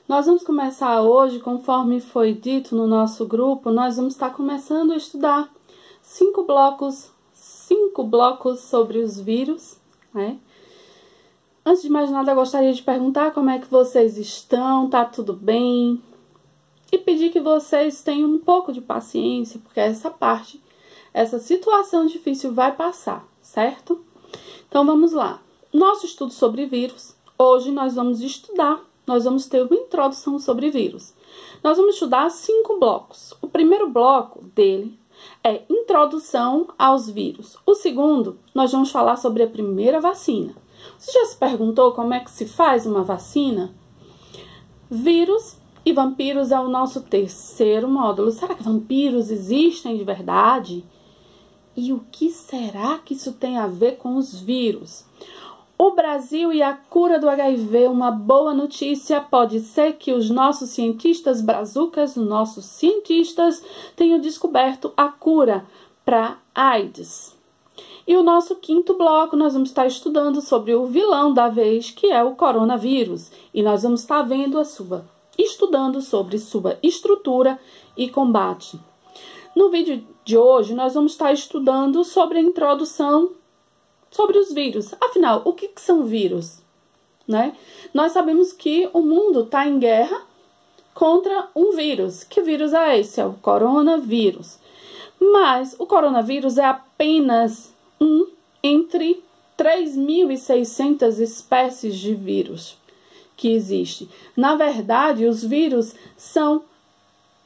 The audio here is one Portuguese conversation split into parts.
Nós vamos começar hoje, conforme foi dito no nosso grupo, nós vamos estar começando a estudar 5 blocos sobre os vírus, né? Antes de mais nada, eu gostaria de perguntar como é que vocês estão, tá tudo bem? E pedir que vocês tenham um pouco de paciência, porque essa situação difícil vai passar, certo? Então vamos lá. Nosso estudo sobre vírus, hoje nós vamos ter uma introdução sobre vírus. Nós vamos estudar 5 blocos. O primeiro bloco dele é introdução aos vírus. O segundo, nós vamos falar sobre a primeira vacina. Você já se perguntou como é que se faz uma vacina? Vírus e vampiros é o nosso terceiro módulo. Será que vampiros existem de verdade? E o que será que isso tem a ver com os vírus? O Brasil e a cura do HIV, uma boa notícia, pode ser que os nossos cientistas brazucas, nossos cientistas, tenham descoberto a cura para AIDS. E o nosso quinto bloco, nós vamos estar estudando sobre o vilão da vez, que é o coronavírus. E nós vamos estar estudando sobre sua estrutura e combate. No vídeo de hoje, nós vamos estar estudando sobre a introdução sobre os vírus. Afinal, o que são vírus? Né? Nós sabemos que o mundo está em guerra contra um vírus. Que vírus é esse? É o coronavírus. Mas o coronavírus é apenas um entre 3.600 espécies de vírus que existem. Na verdade, os vírus são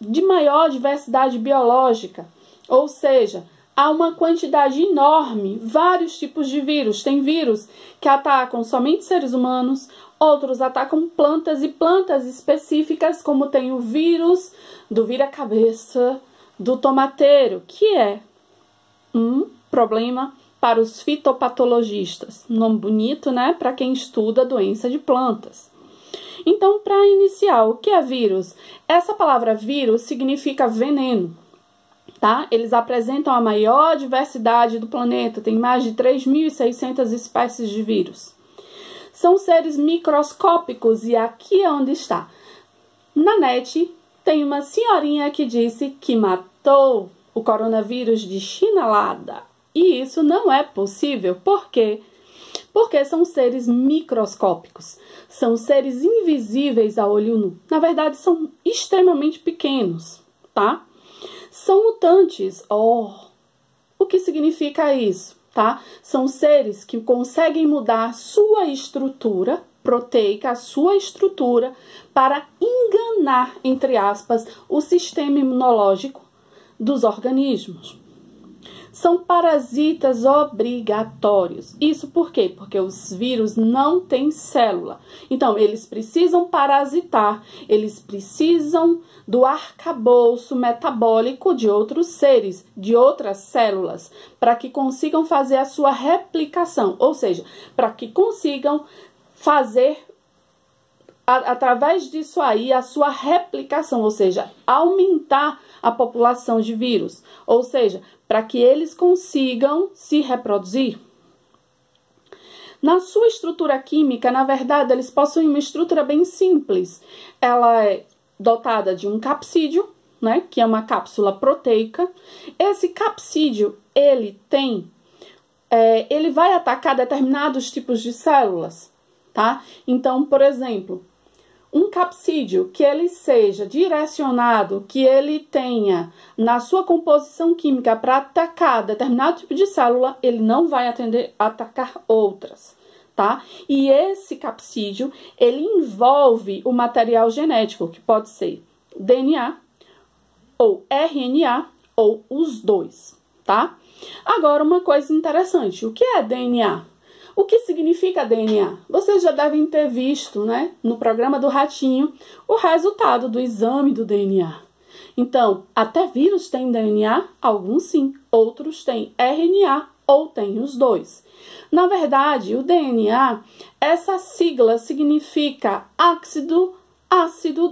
de maior diversidade biológica, ou seja, há uma quantidade enorme, vários tipos de vírus. Tem vírus que atacam somente seres humanos, outros atacam plantas e plantas específicas, como tem o vírus do vira-cabeça do tomateiro, que é um problema para os fitopatologistas. Nome bonito, né? Para quem estuda doença de plantas. Então, para iniciar, o que é vírus? Essa palavra vírus significa veneno, tá? Eles apresentam a maior diversidade do planeta, tem mais de 3.600 espécies de vírus. São seres microscópicos e aqui é onde está. Na net tem uma senhorinha que disse que matou o coronavírus de chinelada. E isso não é possível, por quê? Porque são seres microscópicos, são seres invisíveis a olho nu. Na verdade, são extremamente pequenos, tá? São mutantes. Oh, o que significa isso, tá? São seres que conseguem mudar sua estrutura proteica, a sua estrutura, para enganar, entre aspas, o sistema imunológico dos organismos. São parasitas obrigatórios. Isso por quê? Porque os vírus não têm célula. Então, eles precisam parasitar, eles precisam do arcabouço metabólico de outros seres, de outras células, para que consigam fazer a sua replicação. Ou seja, para que consigam fazer, através disso aí, a sua replicação, ou seja, aumentar a população de vírus. Ou seja, para que eles consigam se reproduzir. Na sua estrutura química, na verdade, eles possuem uma estrutura bem simples. Ela é dotada de um capsídeo, né, que é uma cápsula proteica. Esse capsídeo, ele vai atacar determinados tipos de células, tá? Então, por exemplo, um capsídeo que ele seja direcionado, que ele tenha na sua composição química para atacar determinado tipo de célula, ele não vai atacar outras, tá? E esse capsídeo, ele envolve o material genético, que pode ser DNA ou RNA ou os dois, tá? Agora, uma coisa interessante, o que é DNA? O que significa DNA? Vocês já devem ter visto, né, no programa do Ratinho, o resultado do exame do DNA. Então, até vírus têm DNA? Alguns sim, outros têm RNA ou têm os dois. Na verdade, o DNA, essa sigla significa ácido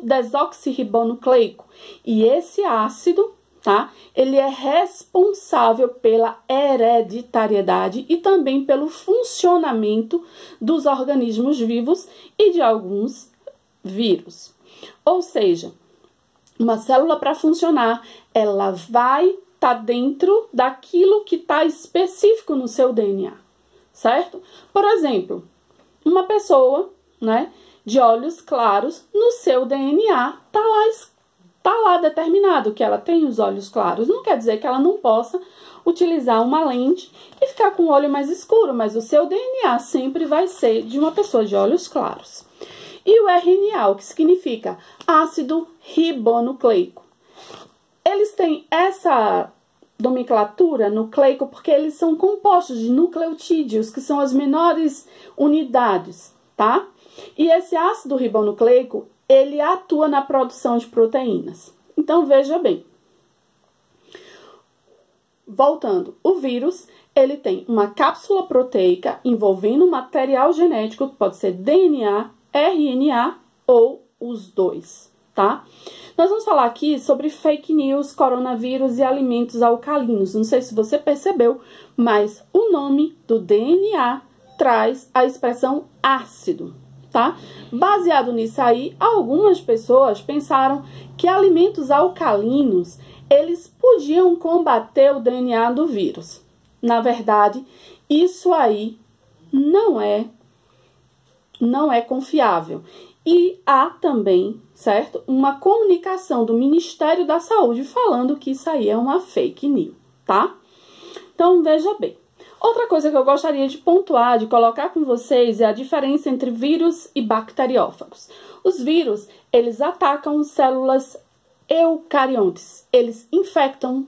desoxirribonucleico. E esse ácido, tá? Ele é responsável pela hereditariedade e também pelo funcionamento dos organismos vivos e de alguns vírus. Ou seja, uma célula para funcionar, ela vai estar dentro daquilo que está específico no seu DNA, certo? Por exemplo, uma pessoa, né, de olhos claros, no seu DNA tá lá determinado que ela tem os olhos claros. Não quer dizer que ela não possa utilizar uma lente e ficar com o olho mais escuro, mas o seu DNA sempre vai ser de uma pessoa de olhos claros. E o RNA, o que significa ácido ribonucleico. Eles têm essa nomenclatura nucleico porque eles são compostos de nucleotídeos, que são as menores unidades, tá? E esse ácido ribonucleico, ele atua na produção de proteínas. Então, veja bem. Voltando, o vírus, ele tem uma cápsula proteica envolvendo material genético, que pode ser DNA, RNA ou os dois, tá? Nós vamos falar aqui sobre fake news, coronavírus e alimentos alcalinos. Não sei se você percebeu, mas o nome do DNA traz a expressão ácido, tá? Baseado nisso aí, algumas pessoas pensaram que alimentos alcalinos, eles podiam combater o DNA do vírus. Na verdade, isso aí não é confiável. E há também, certo, uma comunicação do Ministério da Saúde falando que isso aí é uma fake news, tá? Então, veja bem. Outra coisa que eu gostaria de pontuar, de colocar com vocês, é a diferença entre vírus e bacteriófagos. Os vírus, eles atacam células eucariontes. Eles infectam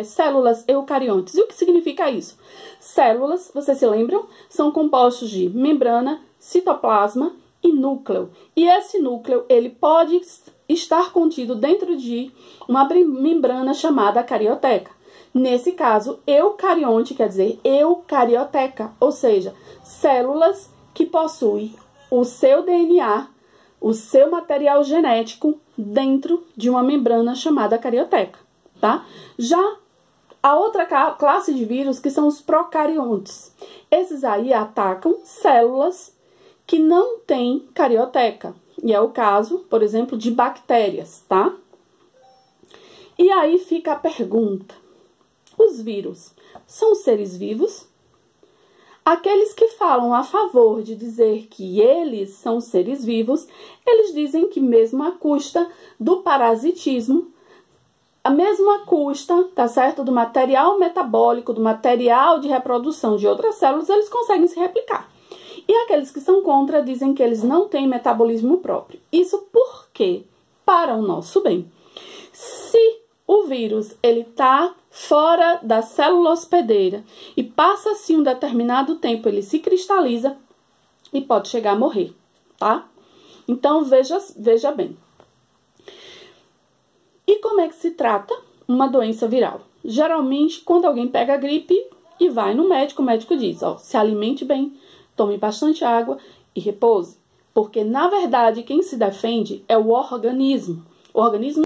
células eucariontes. E o que significa isso? Células, vocês se lembram? São compostos de membrana, citoplasma e núcleo. E esse núcleo, ele pode estar contido dentro de uma membrana chamada carioteca. Nesse caso, eucarionte quer dizer eucarioteca, ou seja, células que possuem o seu DNA, o seu material genético dentro de uma membrana chamada carioteca, tá? Já a outra classe de vírus, que são os procariontes. Esses aí atacam células que não têm carioteca. E é o caso, por exemplo, de bactérias, tá? E aí fica a pergunta: os vírus são seres vivos? Aqueles que falam a favor de dizer que eles são seres vivos, eles dizem que mesmo à custa do parasitismo, a mesma custa, tá certo, do material metabólico, do material de reprodução de outras células, eles conseguem se replicar. E aqueles que são contra dizem que eles não têm metabolismo próprio. Isso porque, para o nosso bem, se o vírus ele tá fora da célula hospedeira e passa-se um determinado tempo, ele se cristaliza e pode chegar a morrer, tá? Então, veja bem. E como é que se trata uma doença viral? Geralmente, quando alguém pega a gripe e vai no médico, o médico diz, ó, se alimente bem, tome bastante água e repouse. Porque, na verdade, quem se defende é o organismo. O organismo